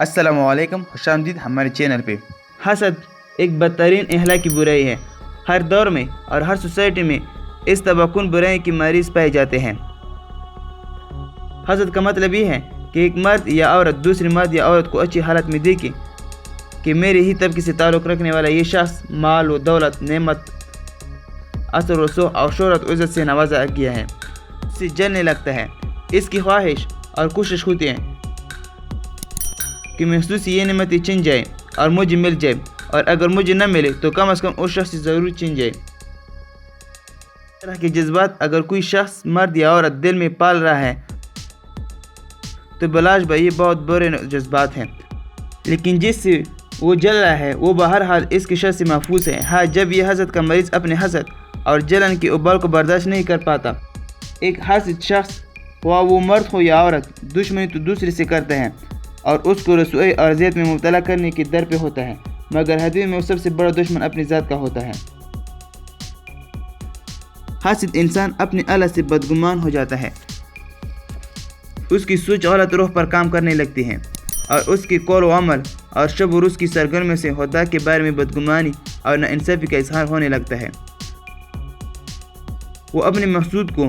السلام علیکم، خوش آمدید ہمارے چینل پہ۔ حسد ایک بدترین اخلاقی برائی ہے۔ ہر دور میں اور ہر سوسائٹی میں اس تباکن برائی کے مریض پائے جاتے ہیں۔ حسد کا مطلب یہ ہے کہ ایک مرد یا عورت دوسری مرد یا عورت کو اچھی حالت میں دیکھے کہ میرے ہی طبقے سے تعلق رکھنے والا یہ شخص مال و دولت، نعمت، اثر و رسوخ اور شہرت و عزت سے نوازا گیا ہے، اس سے جلنے لگتا ہے۔ اس کی خواہش اور کوشش ہوتی ہے کہ محسوس یہ نعمتیں چھن جائے اور مجھے مل جائے، اور اگر مجھے نہ ملے تو کم از کم اس شخص سے ضرور چھن جائے۔ اس طرح کے جذبات اگر کوئی شخص مرد یا عورت دل میں پال رہا ہے تو بلاش بھائی یہ بہت برے جذبات ہیں، لیکن جس سے وہ جل رہا ہے وہ بہرحال اس کی شر سے محفوظ ہے۔ ہاں، جب یہ حسد کا مریض اپنے حسد اور جلن کی ابال کو برداشت نہیں کر پاتا، ایک حاسد شخص خواہ وہ مرد ہو یا عورت دشمنی تو دوسرے سے کرتا ہے اور اس کو رسوائی اور اذیت میں مبتلا کرنے کی در پہ ہوتا ہے، مگر حقیقت میں وہ سب سے بڑا دشمن اپنی ذات کا ہوتا ہے۔ حاسد انسان اپنے اللہ سے بدگمان ہو جاتا ہے، اس کی سوچ غلط روح پر کام کرنے لگتی ہے اور اس کے قول و عمل اور شب و روز کی سرگرمیوں سے خدا کے بارے میں بدگمانی اور ناانصافی کا اظہار ہونے لگتا ہے۔ وہ اپنے محسود کو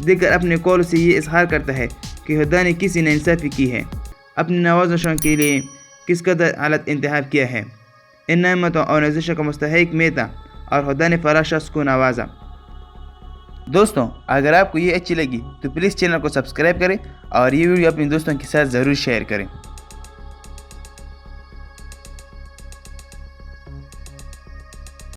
دیکھ کر اپنے قول سے یہ اظہار کرتا ہے کہ خدا نے کسی ناانصافی کی ہے، اپنے نوازشوں کے لیے کس قدر حالت انتخاب کیا ہے، ان نعمتوں اور نوازشوں کا مستحق میں تھا اور خدا نے فلاں شخص کو نوازا۔ دوستوں، اگر آپ کو یہ اچھی لگی تو پلیز چینل کو سبسکرائب کریں اور یہ ویڈیو اپنے دوستوں کے ساتھ ضرور شیئر کریں۔